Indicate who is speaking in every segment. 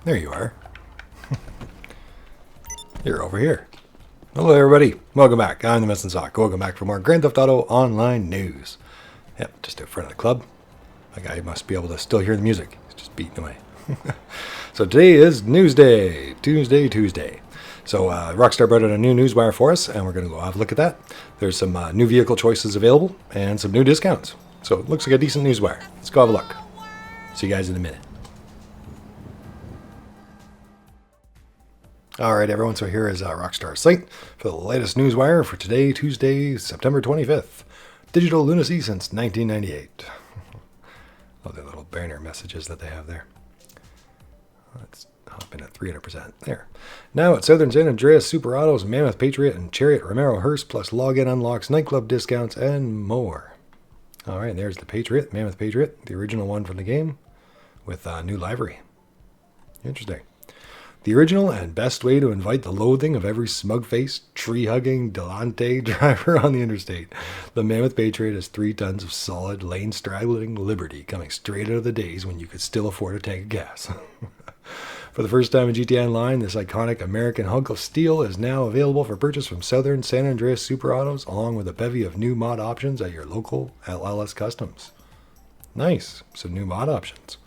Speaker 1: There you are. You're over here. Hello everybody, welcome back. I'm the Missing Sock. Welcome back for more Grand Theft Auto Online news. Yep, just out front of the club. My guy must be able to still hear the music. He's just beating away. So today is Newsday. Tuesday. So Rockstar brought out a new Newswire for us, and we're going to go have a look at that. There's some new vehicle choices available, and some new discounts. So it looks like a decent Newswire. Let's go have a look. See you guys in a minute. Alright everyone, so here is Rockstar's site for the latest Newswire for today, Tuesday, September 25th. Digital lunacy since 1998. Love the little banner messages that they have there. Let's hop in at 300%. There. Now at Southern San Andreas, Super Autos, Mammoth, Patriot, and Chariot, Romero Hearse, plus login unlocks, nightclub discounts, and more. Alright, there's the Patriot, Mammoth Patriot, the original one from the game, with new livery. Interesting. The original and best way to invite the loathing of every smug-faced, tree-hugging Delante driver on the interstate. The Mammoth Patriot has 3 tons of solid, lane-straddling liberty coming straight out of the days when you could still afford a tank of gas. For the first time in GTAOnline, this iconic American hunk of steel is now available for purchase from Southern San Andreas Super Autos, along with a bevy of new mod options at your local LLS Customs. Nice, some new mod options.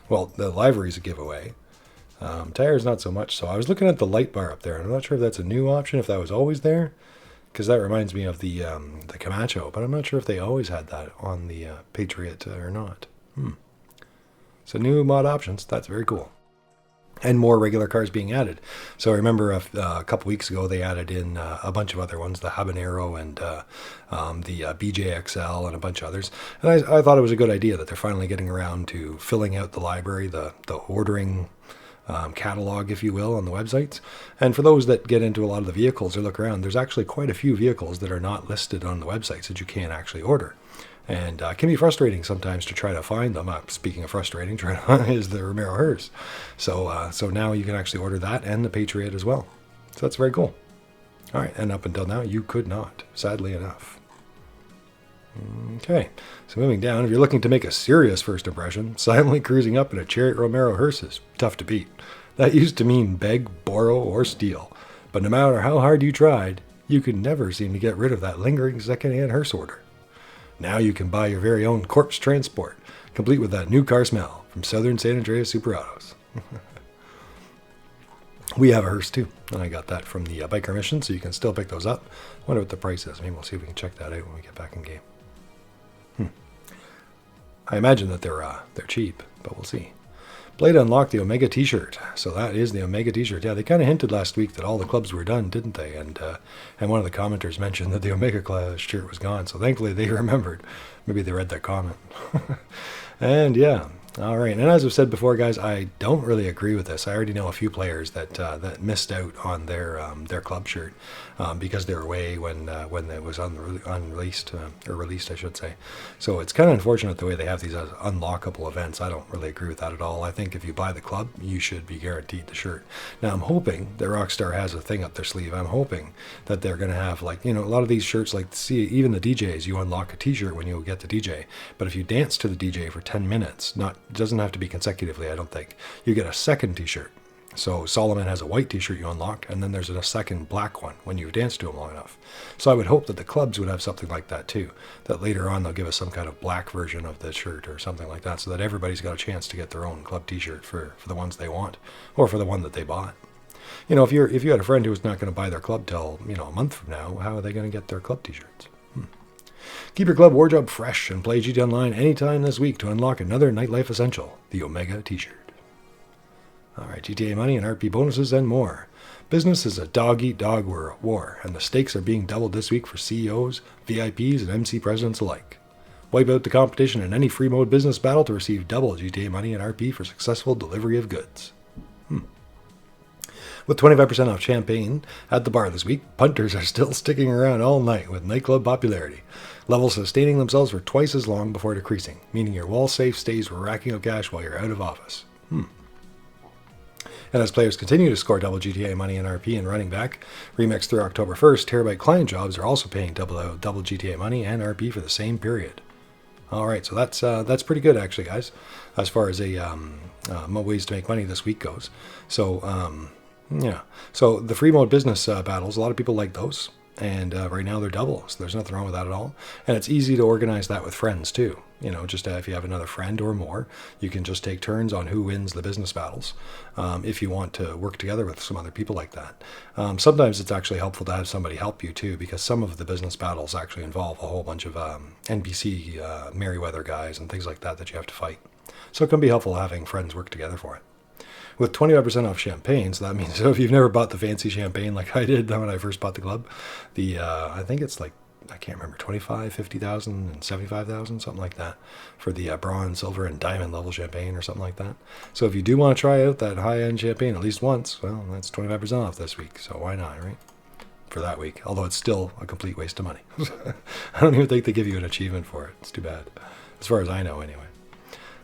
Speaker 1: Well, the livery's a giveaway. Tires not so much. So I was looking at the light bar up there, and I'm not sure if that's a new option, if that was always there, because that reminds me of the Camacho, but I'm not sure if they always had that on the Patriot or not. So new mod options, that's very cool. And more regular cars being added. So I remember a couple weeks ago they added in a bunch of other ones, the Habanero and the BJXL and a bunch of others. And I thought it was a good idea that they're finally getting around to filling out the library, the ordering catalog, if you will, on the websites. And for those that get into a lot of the vehicles or look around, there's actually quite a few vehicles that are not listed on the websites that you can't actually order. And it can be frustrating sometimes to try to find them. Speaking of frustrating, is the Romero Hearse. So now you can actually order that and the Patriot as well. So that's very cool. All right, and up until now, you could not, sadly enough. Okay, so moving down, if you're looking to make a serious first impression, silently cruising up in a Chariot Romero Hearse is tough to beat. That used to mean beg, borrow, or steal. But no matter how hard you tried, you could never seem to get rid of that lingering second-hand hearse order. Now you can buy your very own corpse transport, complete with that new car smell from Southern San Andreas Super Autos. We have a hearse too, and I got that from the biker mission, so you can still pick those up. I wonder what the price is. Maybe we'll see if we can check that out when we get back in game. I imagine that they're cheap, but we'll see. Play to unlock the Omega t-shirt. So that is the Omega t-shirt. Yeah, they kind of hinted last week that all the clubs were done, didn't they? And one of the commenters mentioned that the Omega class shirt was gone. So thankfully they remembered. Maybe they read that comment. And yeah. All right, and as I've said before, guys, I don't really agree with this. I already know a few players that missed out on their club shirt because they were away when it was unreleased or released, I should say. So it's kind of unfortunate the way they have these as unlockable events. I don't really agree with that at all. I think if you buy the club, you should be guaranteed the shirt. Now I'm hoping that Rockstar has a thing up their sleeve. I'm hoping that they're going to have, like, you know, a lot of these shirts, like, see, even the DJs, you unlock a t-shirt when you get the DJ. But if you dance to the DJ for 10 minutes, it doesn't have to be consecutively, I don't think, you get a second t-shirt. So Solomon has a white t-shirt you unlock, and then there's a second black one when you've danced to him long enough. So I would hope that the clubs would have something like that too, that later on they'll give us some kind of black version of the shirt or something like that, so that everybody's got a chance to get their own club t-shirt for the ones they want, or for the one that they bought. You know, if you had a friend who was not going to buy their club till, you know, a month from now, how are they going to get their club t-shirts? Keep your club wardrobe fresh and play GTAOnline anytime this week to unlock another nightlife essential, the Omega t-shirt. Alright, GTA money and RP bonuses and more. Business is a dog-eat-dog war, and the stakes are being doubled this week for CEOs, VIPs, and MC presidents alike. Wipe out the competition in any free mode business battle to receive double GTA money and RP for successful delivery of goods. With 25% off champagne at the bar this week, punters are still sticking around all night with nightclub popularity. Levels sustaining themselves for twice as long before decreasing, meaning your wall safe stays racking up cash while you're out of office. And as players continue to score double GTA money and RP and running back, remixed through October 1st, Terabyte client jobs are also paying double GTA money and RP for the same period. All right, so that's pretty good actually, guys, as far as ways to make money this week goes. So yeah, so the free mode business battles, a lot of people like those, and right now they're double, so there's nothing wrong with that at all. And it's easy to organize that with friends too. You know, just if you have another friend or more, you can just take turns on who wins the business battles. If you want to work together with some other people like that. Sometimes it's actually helpful to have somebody help you too, because some of the business battles actually involve a whole bunch of NPC Merryweather guys and things like that you have to fight. So it can be helpful having friends work together for it. With 25% off champagne, so that means if you've never bought the fancy champagne like I did when I first bought the club, I think it's like, I can't remember, 25, 50,000, and 75,000, something like that, for the bronze, silver, and diamond level champagne or something like that. So if you do want to try out that high-end champagne at least once, well, that's 25% off this week, so why not, right? For that week, although it's still a complete waste of money. I don't even think they give you an achievement for it. It's too bad, as far as I know anyway.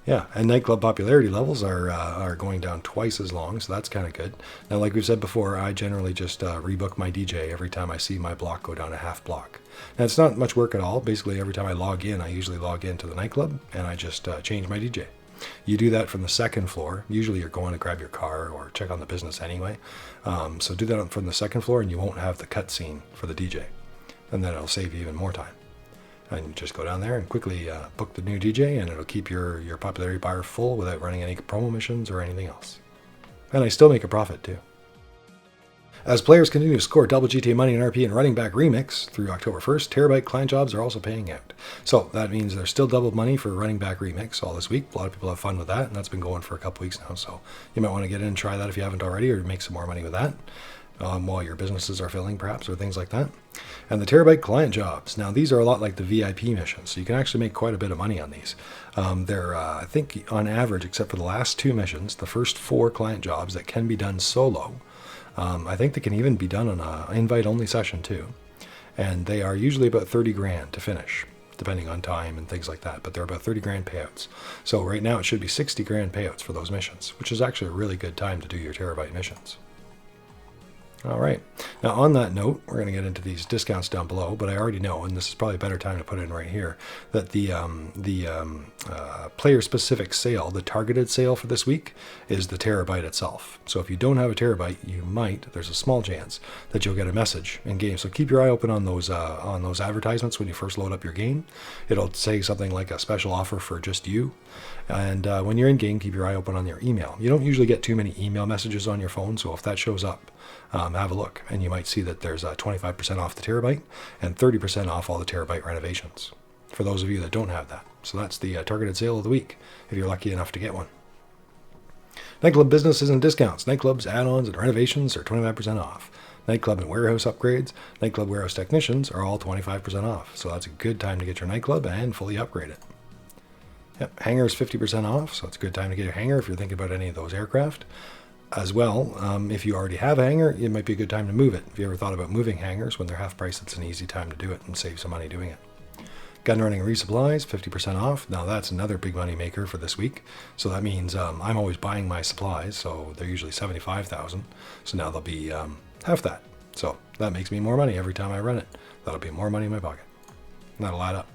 Speaker 1: Yeah, and nightclub popularity levels are going down twice as long, so that's kind of good. Now, like we've said before, I generally just rebook my DJ every time I see my block go down a half block. Now, it's not much work at all. Basically, every time I log in, I usually log into the nightclub, and I just change my DJ. You do that from the second floor. Usually you're going to grab your car or check on the business anyway. So do that from the second floor, and you won't have the cutscene for the DJ. And then it'll save you even more time. And you just go down there and quickly book the new DJ, and it'll keep your popularity bar full without running any promo missions or anything else. And I still make a profit too. As players continue to score double GTA money in RP and Running Back Remix through October 1st, Terabyte client jobs are also paying out. So that means there's still double money for Running Back Remix all this week. A lot of people have fun with that, and that's been going for a couple weeks now. So you might want to get in and try that if you haven't already, or make some more money with that. While your businesses are filling, perhaps, or things like that. And the Terabyte client jobs. Now, these are a lot like the VIP missions, so you can actually make quite a bit of money on these. They're, I think, on average, except for the last 2 missions, the first 4 client jobs that can be done solo. I think they can even be done on an invite-only session, too. And they are usually about 30 grand to finish, depending on time and things like that. But they're about 30 grand payouts. So right now, it should be 60 grand payouts for those missions, which is actually a really good time to do your Terabyte missions. All right. Now, on that note, we're going to get into these discounts down below, but I already know, and this is probably a better time to put in right here, that the player-specific sale, the targeted sale for this week, is the Terabyte itself. So if you don't have a Terabyte, there's a small chance that you'll get a message in game. So keep your eye open on those advertisements when you first load up your game. It'll say something like a special offer for just you. And when you're in game, keep your eye open on your email. You don't usually get too many email messages on your phone, so if that shows up, have a look, and you might see that there's 25% off the Terabyte and 30% off all the Terabyte renovations for those of you that don't have that. So that's the targeted sale of the week, if you're lucky enough to get one. Nightclub businesses and discounts. Nightclubs, add-ons, and renovations are 25% off. Nightclub and warehouse upgrades, nightclub warehouse technicians are all 25% off. So that's a good time to get your nightclub and fully upgrade it. Yep, hangar is 50% off, so it's a good time to get your hangar if you're thinking about any of those aircraft. As well, if you already have a hangar, it might be a good time to move it. If you ever thought about moving hangars when they're half price, it's an easy time to do it and save some money doing it. Gunnery Supplies, 50% off. Now that's another big money maker for this week. So that means I'm always buying my supplies, so they're usually 75,000. So now they'll be half that. So that makes me more money every time I run it. That'll be more money in my pocket. And that'll add up.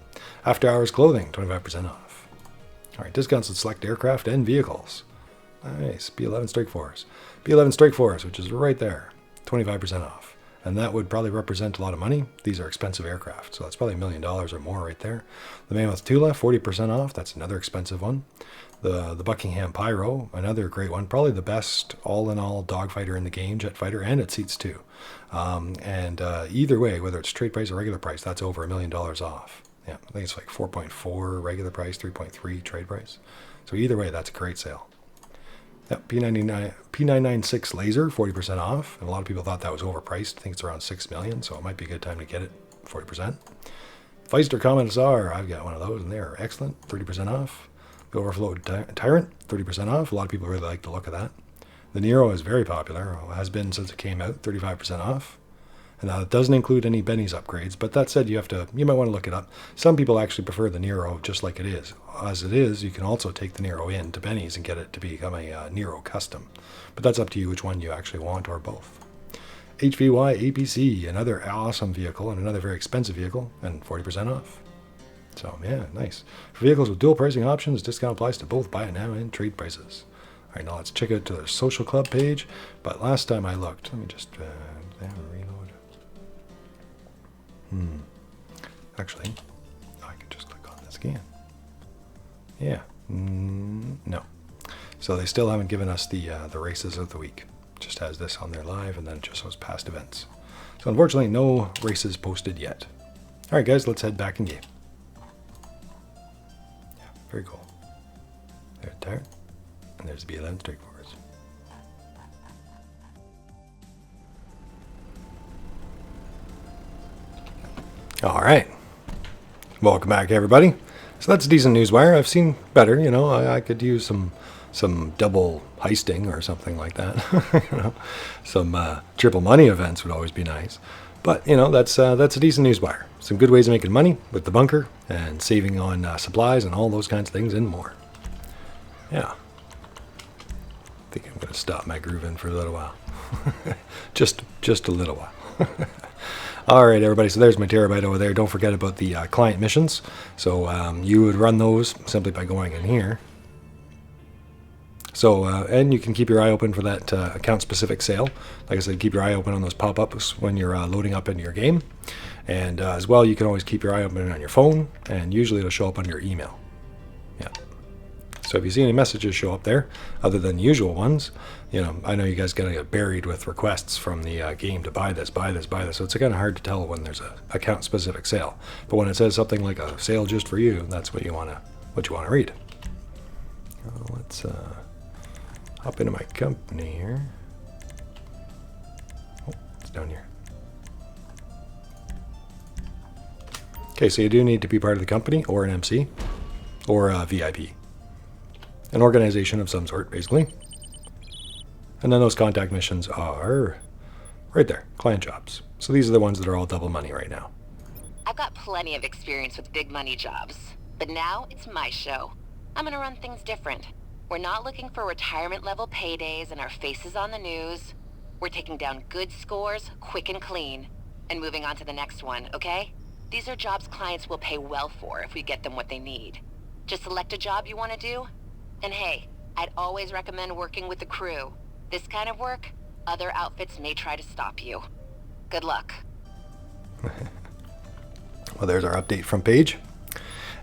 Speaker 1: After hours clothing, 25% off. All right, discounts on select aircraft and vehicles. Nice, B-11 Strike Force. B-11 Strike Force, which is right there, 25% off. And that would probably represent a lot of money. These are expensive aircraft, so that's probably $1 million or more right there. The Mammoth Tula, 40% off. That's another expensive one. The Buckingham Pyro, another great one. Probably the best all-in-all dogfighter in the game, jet fighter, and it seats 2. Either way, whether it's trade price or regular price, that's over $1 million off. Yeah, I think it's like 4.4 regular price, 3.3 trade price. So either way, that's a great sale. Yep, P996 laser, 40% off. And a lot of people thought that was overpriced. I think it's around $6 million, so it might be a good time to get it, 40%. Feister Commissar, I've got one of those, and they're excellent, 30% off. The Overflow Tyrant, 30% off. A lot of people really like the look of that. The Nero is very popular, has been since it came out, 35% off. And now it doesn't include any Benny's upgrades, but that said, you might want to look it up. Some people actually prefer the Nero just like it is. As it is, you can also take the Nero in to Benny's and get it to become a Nero custom. But that's up to you which one you actually want, or both. HVY APC, another awesome vehicle and another very expensive vehicle, and 40% off. So, yeah, nice. For vehicles with dual pricing options, discount applies to both buy it now and trade prices. All right, now let's check out to their social club page. But last time I looked, let me just they have a reload. Actually, I could just click on this again. Yeah, no. So they still haven't given us the races of the week. It just has this on their live, and then it just shows past events. So unfortunately, no races posted yet. All right, guys, let's head back in game. Yeah, very cool. There's there, and there's the B11 straightforwards. All right, welcome back, everybody. So that's a decent Newswire. I've seen better. You know, I could use some double heisting or something like that. You know, some triple money events would always be nice. But you know, that's a decent Newswire. Some good ways of making money with the bunker and saving on supplies and all those kinds of things and more. Yeah. I think I'm going to stop my grooving for a little while. just a little while. All right, everybody, so there's my Terabyte over there. Don't forget about the client missions. So you would run those simply by going in here. So, and you can keep your eye open for that account-specific sale. Like I said, keep your eye open on those pop-ups when you're loading up into your game. And as well, you can always keep your eye open on your phone, and usually it'll show up on your email. Yeah. So if you see any messages show up there, other than the usual ones, you know, I know you guys gotta get buried with requests from the game to buy this, buy this, buy this. So it's kind of hard to tell when there's a account-specific sale. But when it says something like a sale just for you, that's what you wanna read. Let's hop into my company here. Oh, it's down here. Okay, so you do need to be part of the company or an MC or a VIP. An organization of some sort, basically. And then those contact missions are right there, client jobs. So these are the ones that are all double money right now.
Speaker 2: I've got plenty of experience with big money jobs, but now it's my show. I'm gonna run things different. We're not looking for retirement level paydays and our faces on the news. We're taking down good scores, quick and clean, and moving on to the next one, okay? These are jobs clients will pay well for if we get them what they need. Just select a job you want to do. And hey, I'd always recommend working with the crew. This kind of work, other outfits may try to stop you. Good luck.
Speaker 1: Well, there's our update front page.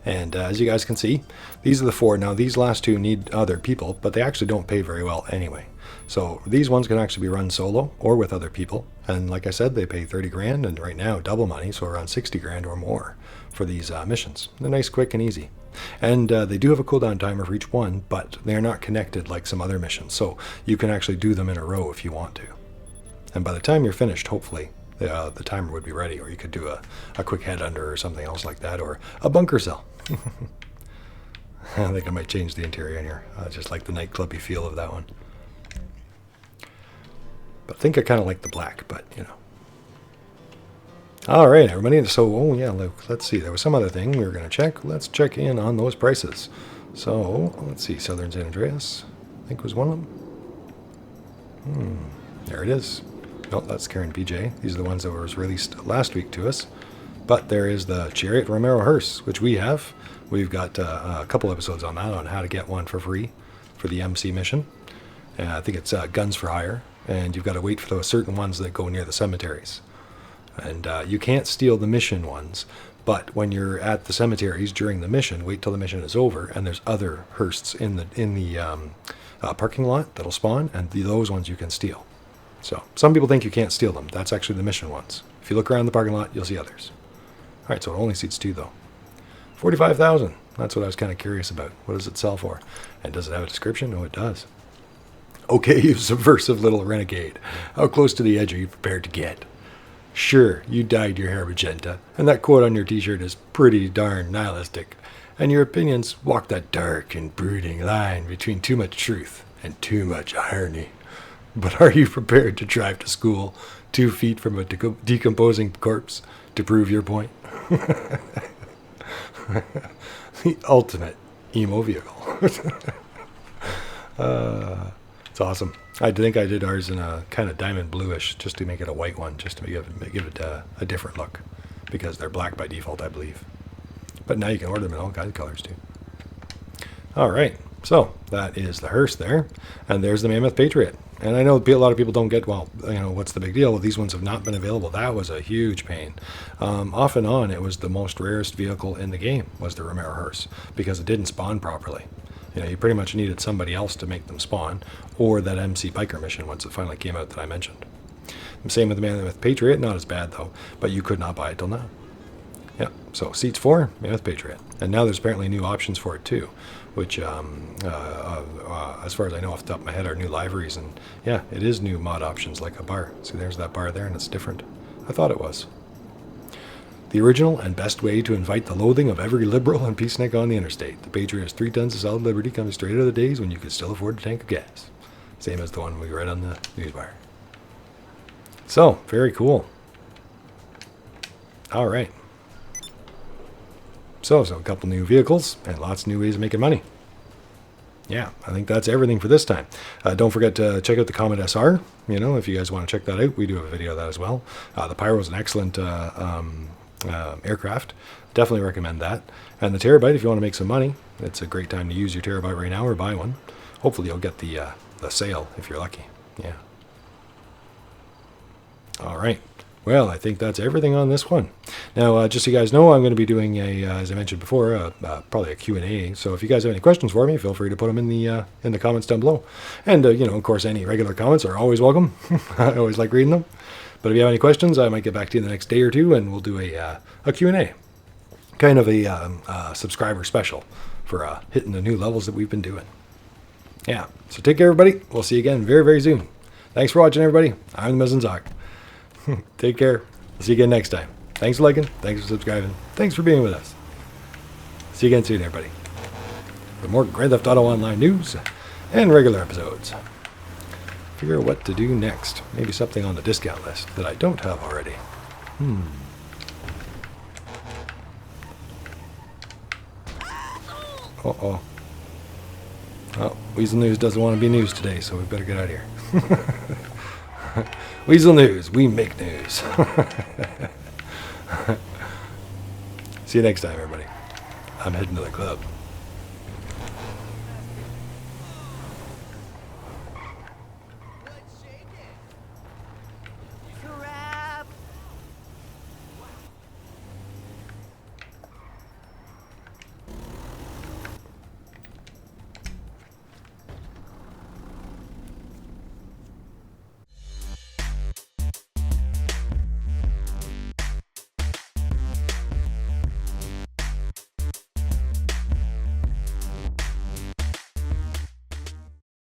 Speaker 1: And as you guys can see, these are the four. Now, these last two need other people, but they actually don't pay very well anyway. So these ones can actually be run solo or with other people. And like I said, they pay 30 grand and right now double money, so around 60 grand or more for these missions. They're nice, quick, and easy. And they do have a cooldown timer for each one, but they're not connected like some other missions. So you can actually do them in a row if you want to. And by the time you're finished, hopefully, the timer would be ready, or you could do a quick head under or something else like that, or a bunker cell. I think I might change the interior in here. Just like the nightclubby feel of that one. But I think I kind of like the black, but you know. All right, everybody. So, oh yeah, look, let's see. There was some other thing we were going to check. Let's check in on those prices. So, let's see. Southern San Andreas, I think was one of them. There it is. No, that's Karen PJ. These are the ones that was released last week to us. But there is the Chariot Romero Hearse, which we have. We've got a couple episodes on that, on how to get one for free for the MC mission. I think it's guns for hire. And you've got to wait for those certain ones that go near the cemeteries. And you can't steal the mission ones. But when you're at the cemeteries during the mission, wait till the mission is over. And there's other hearses in the parking lot that'll spawn. And those ones you can steal. So some people think you can't steal them. That's actually the mission ones. If you look around the parking lot, you'll see others. All right, so it only seats 2 though. 45,000. That's what I was kind of curious about. What does it sell for? And does it have a description? No, it does. Okay, you subversive little renegade. How close to the edge are you prepared to get? Sure, you dyed your hair magenta, and that quote on your t-shirt is pretty darn nihilistic. And your opinions walk that dark and brooding line between too much truth and too much irony. But are you prepared to drive to school 2 feet from a decomposing corpse to prove your point? The ultimate emo vehicle. It's awesome. I think I did ours in a kind of diamond bluish just to make it a white one, just to give it a different look, because they're black by default, I believe. But now you can order them in all kinds of colors too. All right, so that is the Hearse there, and there's the Mammoth Patriot. And I know a lot of people don't get, well, what's the big deal? Well, these ones have not been available. That was a huge pain. Off and on, it was the most rarest vehicle in the game, was the Romero Hearse, because it didn't spawn properly. You pretty much needed somebody else to make them spawn, or that MC Biker mission once it finally came out that I mentioned. Same with the Mammoth Patriot, not as bad though, but you could not buy it till now. Yeah, so seats 4, Mammoth Patriot. And now there's apparently new options for it too, which, as far as I know off the top of my head, are new liveries. And yeah, it is new mod options like a bar. See, there's that bar there, and it's different. I thought it was. The original and best way to invite the loathing of every liberal and peacenik on the interstate. The Patriot has 3 tons of solid liberty coming straight out of the days when you could still afford a tank of gas. Same as the one we read on the Newswire. So, very cool. All right. So a couple new vehicles and lots of new ways of making money. Yeah, I think that's everything for this time. Don't forget to check out the Comet SR. If you guys want to check that out, we do have a video of that as well. The Pyro is an excellent aircraft. Definitely recommend that. And the Terabyte, if you want to make some money, it's a great time to use your Terabyte right now or buy one. Hopefully you'll get the sale if you're lucky. Yeah. All right. Well, I think that's everything on this one. Now, just so you guys know, I'm going to be doing as I mentioned before, probably a Q&A. So if you guys have any questions for me, feel free to put them in the comments down below. And of course, any regular comments are always welcome. I always like reading them. But if you have any questions, I might get back to you in the next day or two, and we'll do a Q&A, kind of a subscriber special for hitting the new levels that we've been doing. Yeah. So take care, everybody. We'll see you again very, very soon. Thanks for watching, everybody. I'm the Mizzenzock. Take care. See you again next time. Thanks for liking. Thanks for subscribing. Thanks for being with us. See you again soon, everybody. For more Grand Theft Auto Online news and regular episodes. Figure out what to do next. Maybe something on the discount list that I don't have already. Uh-oh. Oh, Weasel News doesn't want to be news today, so we better get out of here. Weasel News, we make news. See you next time, everybody. I'm heading to the club.